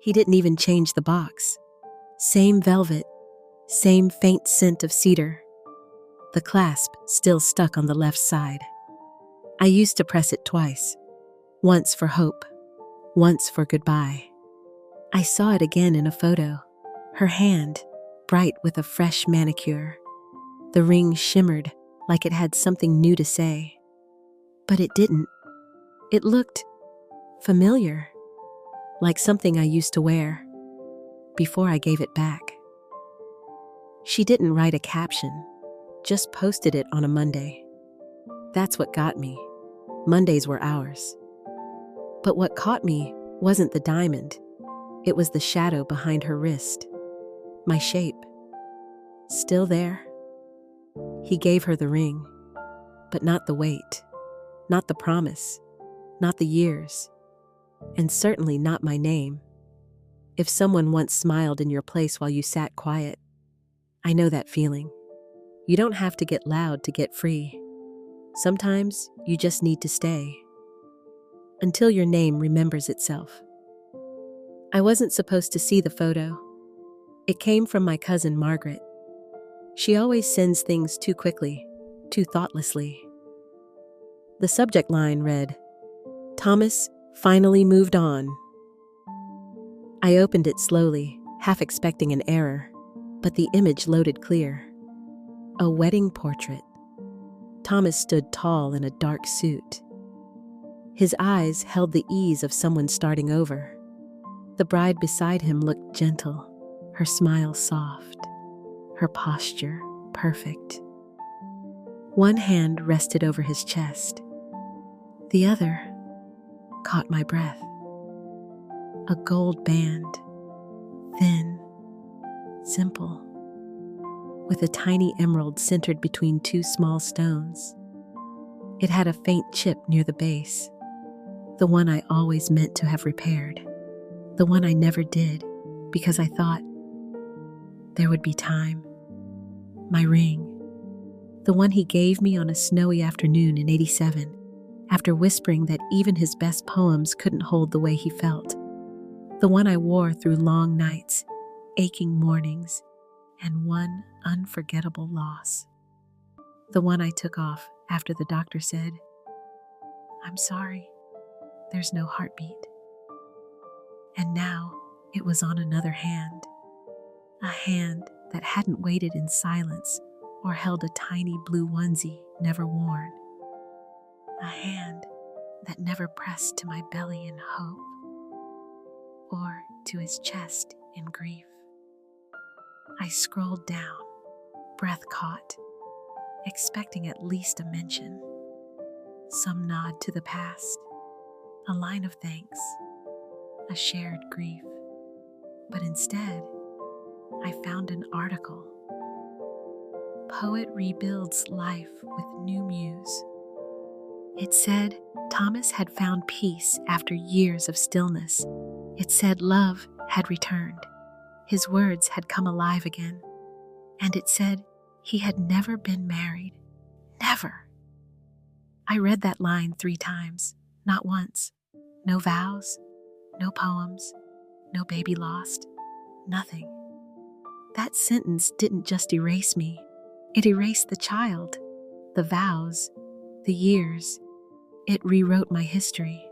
He didn't even change the box. Same velvet, same faint scent of cedar. The clasp still stuck on the left side. I used to press it twice. Once for hope, once for goodbye. I saw it again in a photo. Her hand, bright with a fresh manicure. The ring shimmered like it had something new to say. But it didn't. It looked familiar, like something I used to wear before I gave it back. She didn't write a caption, just posted it on a Monday. That's what got me. Mondays were ours. But what caught me wasn't the diamond. It was the shadow behind her wrist. My shape. Still there. He gave her the ring, but not the weight, not the promise, not the years, and certainly not my name. If someone once smiled in your place while you sat quiet, I know that feeling. You don't have to get loud to get free. Sometimes you just need to stay. Until your name remembers itself. I wasn't supposed to see the photo. It came from my cousin Margaret. She always sends things too quickly, too thoughtlessly. The subject line read, "Thomas finally moved on." I opened it slowly, half expecting an error, but the image loaded clear. A wedding portrait. Thomas stood tall in a dark suit. His eyes held the ease of someone starting over. The bride beside him looked gentle, her smile soft, her posture perfect. One hand rested over his chest. The other caught my breath. A gold band, thin, simple, with a tiny emerald centered between two small stones. It had a faint chip near the base, the one I always meant to have repaired, the one I never did because I thought there would be time. My ring, the one he gave me on a snowy afternoon in '87, after whispering that even his best poems couldn't hold the way he felt. The one I wore through long nights, aching mornings, and one unforgettable loss. The one I took off after the doctor said, "I'm sorry, there's no heartbeat." And now it was on another hand. A hand that hadn't waited in silence or held a tiny blue onesie never worn. A hand that never pressed to my belly in hope or to his chest in grief. I scrolled down, breath caught, expecting at least a mention, some nod to the past, a line of thanks, a shared grief. But instead, I found an article. Poet rebuilds life with new muse. It said Thomas had found peace after years of stillness. It said love had returned. His words had come alive again. And it said he had never been married. Never. I read that line 3 times, not once. No vows, no poems, no baby lost, nothing. That sentence didn't just erase me. It erased the child, the vows, the years. It rewrote my history,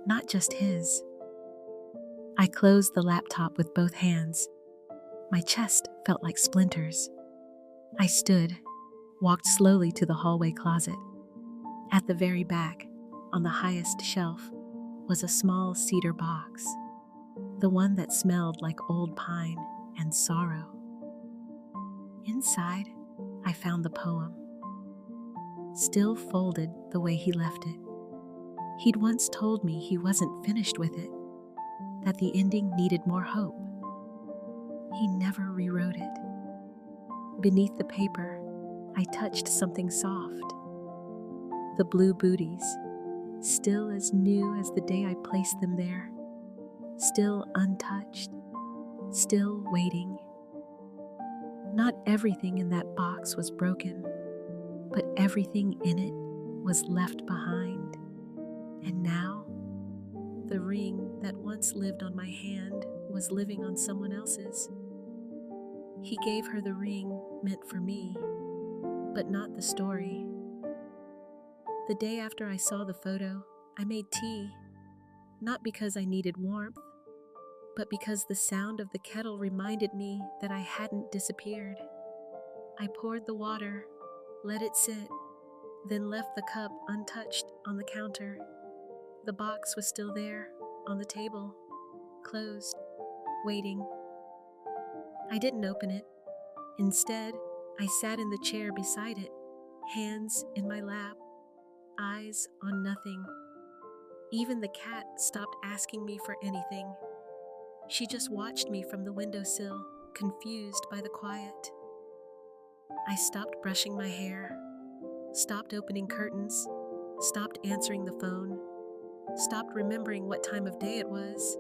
not just his. I closed the laptop with both hands. My chest felt like splinters. I stood, walked slowly to the hallway closet. At the very back, on the highest shelf, was a small cedar box, the one that smelled like old pine and sorrow. Inside, I found the poem, still folded the way he left it. He'd once told me he wasn't finished with it, that the ending needed more hope. He never rewrote it. Beneath the paper, I touched something soft. The blue booties, still as new as the day I placed them there, still untouched, still waiting. Not everything in that box was broken, but everything in it was left behind. And now, the ring that once lived on my hand was living on someone else's. He gave her the ring meant for me, but not the story. The day after I saw the photo, I made tea, not because I needed warmth, but because the sound of the kettle reminded me that I hadn't disappeared. I poured the water, let it sit, then left the cup untouched on the counter. The box was still there, on the table, closed, waiting. I didn't open it. Instead, I sat in the chair beside it, hands in my lap, eyes on nothing. Even the cat stopped asking me for anything. She just watched me from the windowsill, confused by the quiet. I stopped brushing my hair, stopped opening curtains, stopped answering the phone, stopped remembering what time of day it was.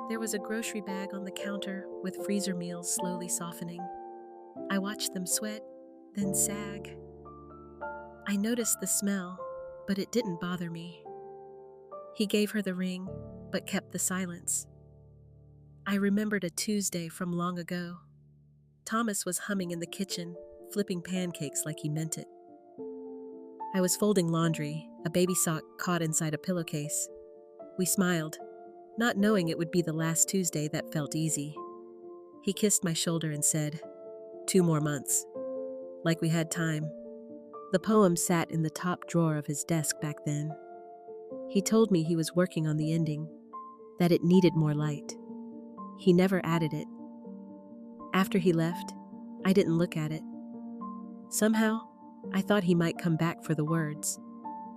There was a grocery bag on the counter with freezer meals slowly softening. I watched them sweat, then sag. I noticed the smell, but it didn't bother me. He gave her the ring, but kept the silence. I remembered a Tuesday from long ago. Thomas was humming in the kitchen, flipping pancakes like he meant it. I was folding laundry, a baby sock caught inside a pillowcase. We smiled, not knowing it would be the last Tuesday that felt easy. He kissed my shoulder and said, 2 more months. Like we had time. The poem sat in the top drawer of his desk back then. He told me he was working on the ending, that it needed more light. He never added it. After he left, I didn't look at it. Somehow, I thought he might come back for the words,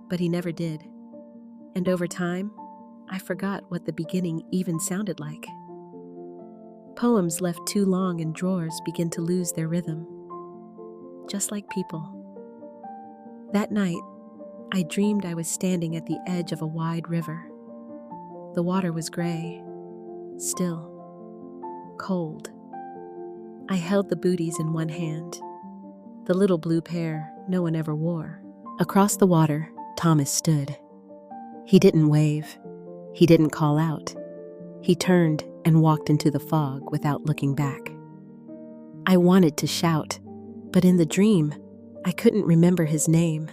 but he never did. And over time, I forgot what the beginning even sounded like. Poems left too long in drawers begin to lose their rhythm, just like people. That night, I dreamed I was standing at the edge of a wide river. The water was gray, still, cold. I held the booties in one hand, the little blue pair no one ever wore. Across the water, Thomas stood. He didn't wave. He didn't call out. He turned and walked into the fog without looking back. I wanted to shout, but in the dream, I couldn't remember his name.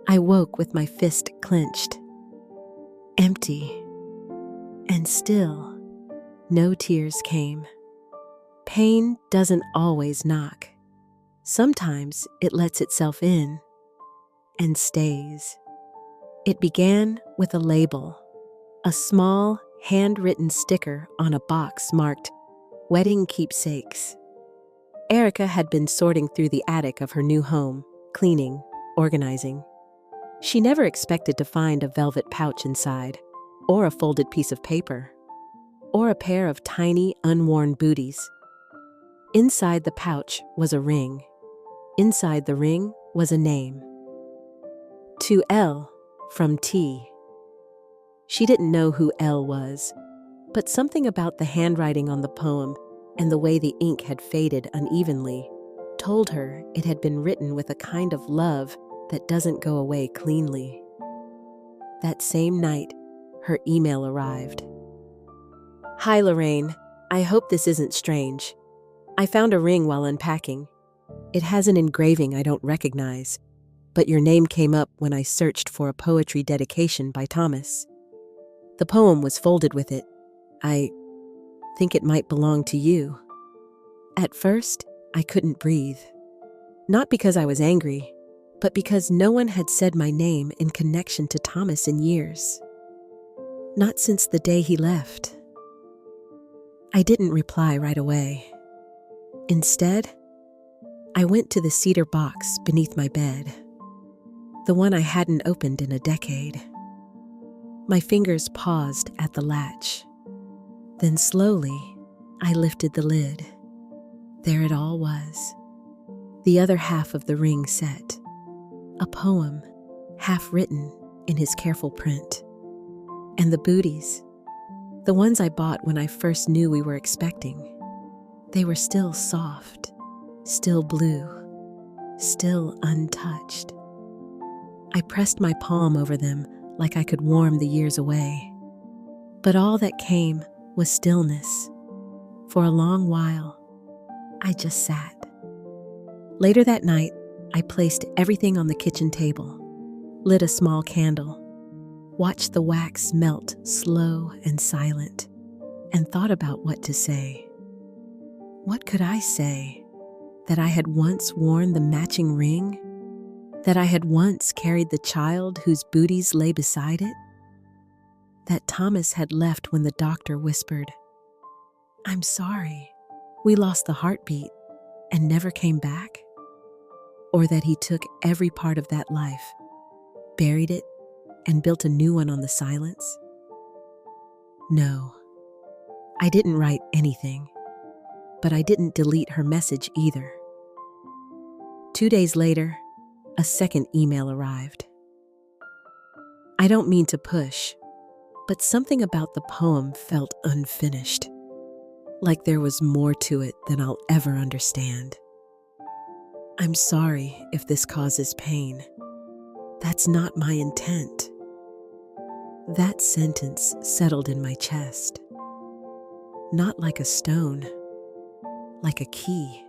I woke with my fist clenched, empty, and still, no tears came. Pain doesn't always knock. Sometimes it lets itself in and stays. It began with a label, a small, handwritten sticker on a box marked Wedding Keepsakes. Erica had been sorting through the attic of her new home, cleaning, organizing. She never expected to find a velvet pouch inside, or a folded piece of paper, or a pair of tiny, unworn booties. Inside the pouch was a ring. Inside the ring was a name. To L from T. She didn't know who L was, but something about the handwriting on the poem and the way the ink had faded unevenly told her it had been written with a kind of love that doesn't go away cleanly. That same night, her email arrived. Hi, Lorraine. I hope this isn't strange. I found a ring while unpacking. It has an engraving I don't recognize, but your name came up when I searched for a poetry dedication by Thomas. The poem was folded with it. I think it might belong to you. At first, I couldn't breathe. Not because I was angry, but because no one had said my name in connection to Thomas in years. Not since the day he left. I didn't reply right away. Instead, I went to the cedar box beneath my bed, the one I hadn't opened in a decade. My fingers paused at the latch. Then slowly, I lifted the lid. There it all was. The other half of the ring set. A poem, half written in his careful print. And the booties, the ones I bought when I first knew we were expecting, they were still soft, still blue, still untouched. I pressed my palm over them like I could warm the years away. But all that came was stillness. For a long while, I just sat. Later that night, I placed everything on the kitchen table, lit a small candle, watched the wax melt slow and silent, and thought about what to say. What could I say? That I had once worn the matching ring? That I had once carried the child whose booties lay beside it? That Thomas had left when the doctor whispered, "I'm sorry, we lost the heartbeat," and never came back? Or that he took every part of that life, buried it, and built a new one on the silence? No, I didn't write anything, but I didn't delete her message either. 2 days later, a second email arrived. I don't mean to push, but something about the poem felt unfinished, like there was more to it than I'll ever understand. "I'm sorry if this causes pain. That's not my intent." That sentence settled in my chest. Not like a stone, like a key.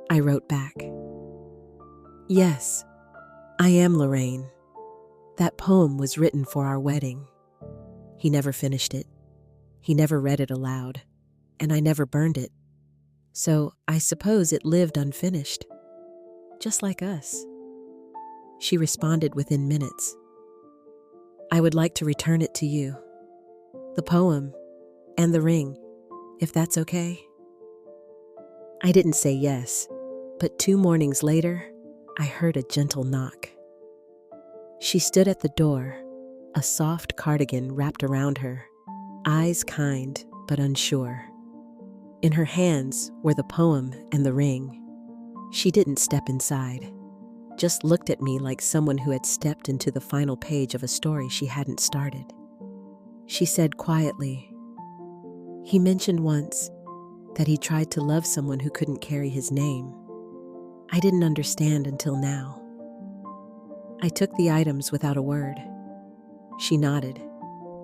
I wrote back, "Yes, I am Lorraine. That poem was written for our wedding. He never finished it. He never read it aloud, and I never burned it. So I suppose it lived unfinished, just like us." She responded within minutes. "I would like to return it to you. The poem and the ring, if that's okay." I didn't say yes, but 2 mornings later, I heard a gentle knock. She stood at the door, a soft cardigan wrapped around her, eyes kind but unsure. In her hands were the poem and the ring. She didn't step inside, just looked at me like someone who had stepped into the final page of a story she hadn't started. She said quietly, "He mentioned once that he tried to love someone who couldn't carry his name. I didn't understand until now." I took the items without a word. She nodded,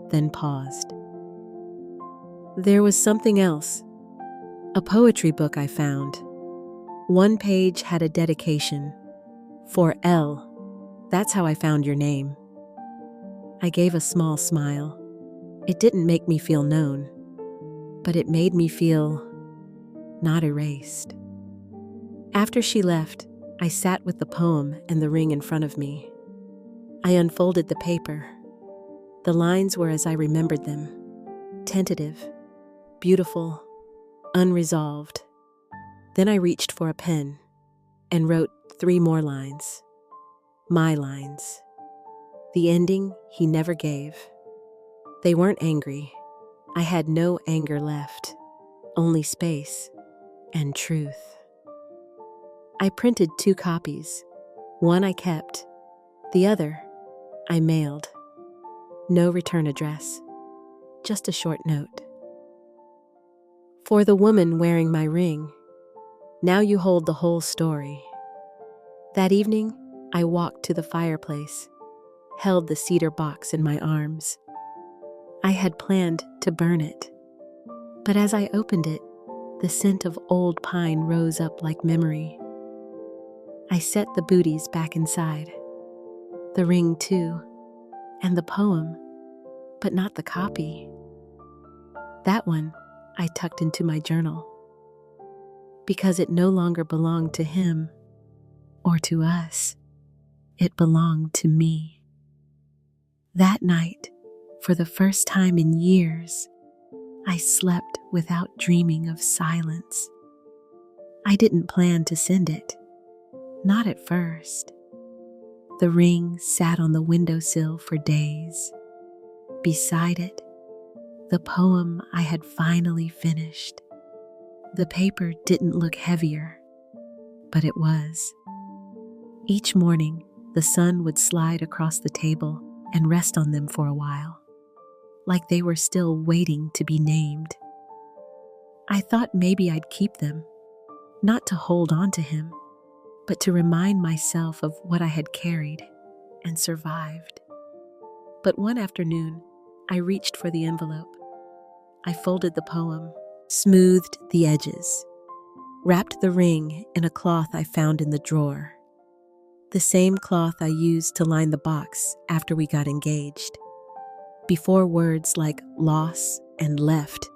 then paused. There was something else. A poetry book I found. One page had a dedication. "For L. That's how I found your name." I gave a small smile. It didn't make me feel known, but it made me feel not erased. After she left, I sat with the poem and the ring in front of me. I unfolded the paper. The lines were as I remembered them, tentative, beautiful, unresolved. Then I reached for a pen and wrote 3 more lines. My lines. The ending he never gave. They weren't angry. I had no anger left, only space and truth. I printed 2 copies. One I kept, the other I mailed. No return address, just a short note. For the woman wearing my ring, now you hold the whole story. That evening, I walked to the fireplace, held the cedar box in my arms. I had planned to burn it, but as I opened it, the scent of old pine rose up like memory. I set the booties back inside, the ring too, and the poem, but not the copy. That one I tucked into my journal, because it no longer belonged to him or to us. It belonged to me. That night, for the first time in years, I slept without dreaming of silence. I didn't plan to send it, not at first. The ring sat on the windowsill for days. Beside it, the poem I had finally finished. The paper didn't look heavier, but it was. Each morning, the sun would slide across the table and rest on them for a while, like they were still waiting to be named. I thought maybe I'd keep them, not to hold on to him, but to remind myself of what I had carried and survived. But one afternoon, I reached for the envelope. I folded the poem, smoothed the edges, wrapped the ring in a cloth I found in the drawer. The same cloth I used to line the box after we got engaged. Before words like loss and left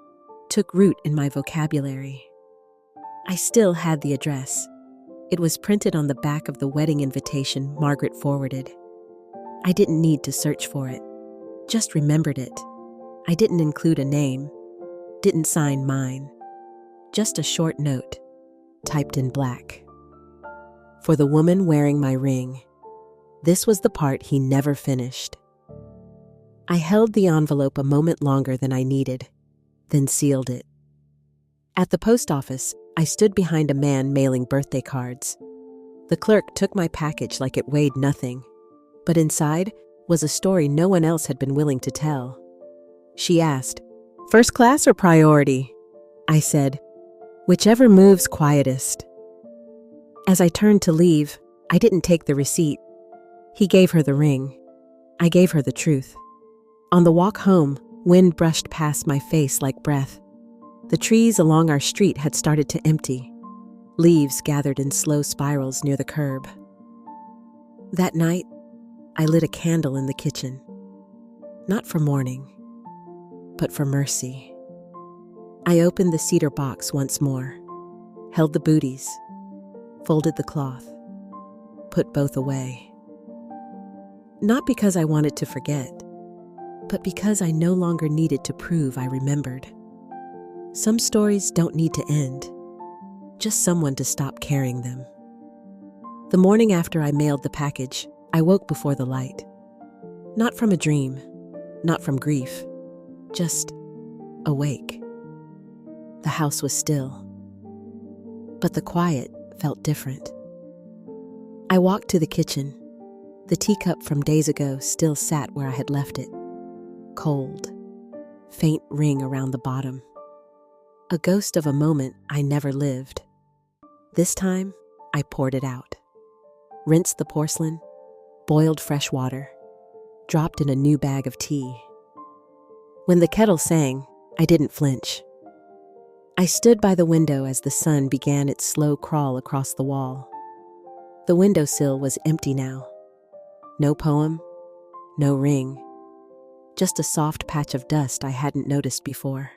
took root in my vocabulary. I still had the address. It was printed on the back of the wedding invitation Margaret forwarded. I didn't need to search for it, just remembered it. I didn't include a name, didn't sign mine, just a short note, typed in black. For the woman wearing my ring. This was the part he never finished. I held the envelope a moment longer than I needed, then sealed it. At the post office, I stood behind a man mailing birthday cards. The clerk took my package like it weighed nothing, but inside was a story no one else had been willing to tell. She asked, "First class or priority?" I said, "Whichever moves quietest." As I turned to leave, I didn't take the receipt. He gave her the ring. I gave her the truth. On the walk home, wind brushed past my face like breath. The trees along our street had started to empty. Leaves gathered in slow spirals near the curb. That night, I lit a candle in the kitchen. Not for mourning, but for mercy. I opened the cedar box once more, held the booties, folded the cloth, put both away. Not because I wanted to forget, but because I no longer needed to prove I remembered. Some stories don't need to end, just someone to stop carrying them. The morning after I mailed the package, I woke before the light. Not from a dream, not from grief, just awake. The house was still, but the quiet felt different. I walked to the kitchen. The teacup from days ago still sat where I had left it. Cold, faint ring around the bottom. A ghost of a moment I never lived. This time, I poured it out. Rinsed the porcelain, boiled fresh water, dropped in a new bag of tea. When the kettle sang, I didn't flinch. I stood by the window as the sun began its slow crawl across the wall. The windowsill was empty now. No poem, no ring, just a soft patch of dust I hadn't noticed before.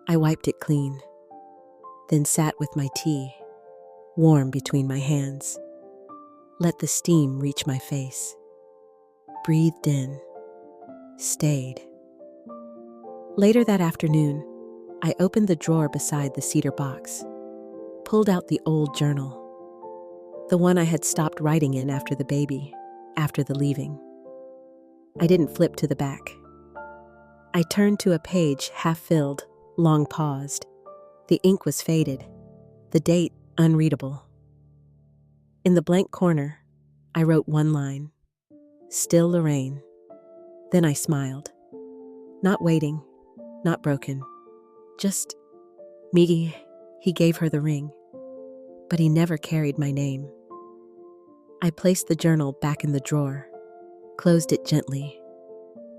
I wiped it clean, then sat with my tea, warm between my hands. Let the steam reach my face. Breathed in, stayed. Later that afternoon, I opened the drawer beside the cedar box, pulled out the old journal, the one I had stopped writing in after the baby, after the leaving. I didn't flip to the back. I turned to a page half filled, long paused. The ink was faded, the date unreadable. In the blank corner, I wrote one line, "Still Lorraine." Then I smiled. Not waiting, not broken, just me. He gave her the ring, but he never carried my name. I placed the journal back in the drawer, closed it gently.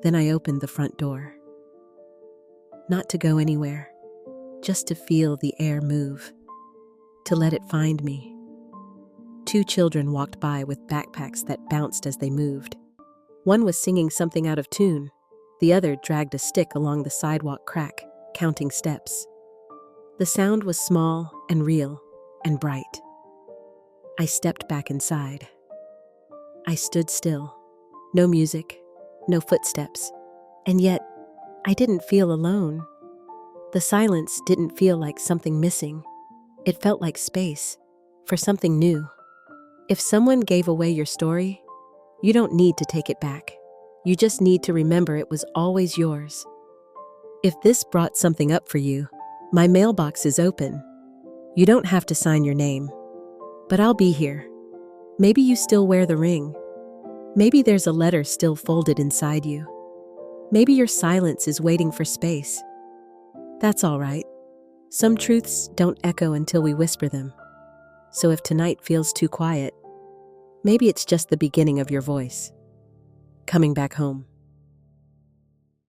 Then I opened the front door. Not to go anywhere, just to feel the air move, to let it find me. 2 children walked by with backpacks that bounced as they moved. One was singing something out of tune. The other dragged a stick along the sidewalk crack, counting steps. The sound was small and real and bright. I stepped back inside. I stood still. No music, no footsteps. And yet, I didn't feel alone. The silence didn't feel like something missing. It felt like space for something new. If someone gave away your story, you don't need to take it back. You just need to remember it was always yours. If this brought something up for you, my mailbox is open. You don't have to sign your name, but I'll be here. Maybe you still wear the ring. Maybe there's a letter still folded inside you. Maybe your silence is waiting for space. That's all right. Some truths don't echo until we whisper them. So if tonight feels too quiet, maybe it's just the beginning of your voice. coming back home.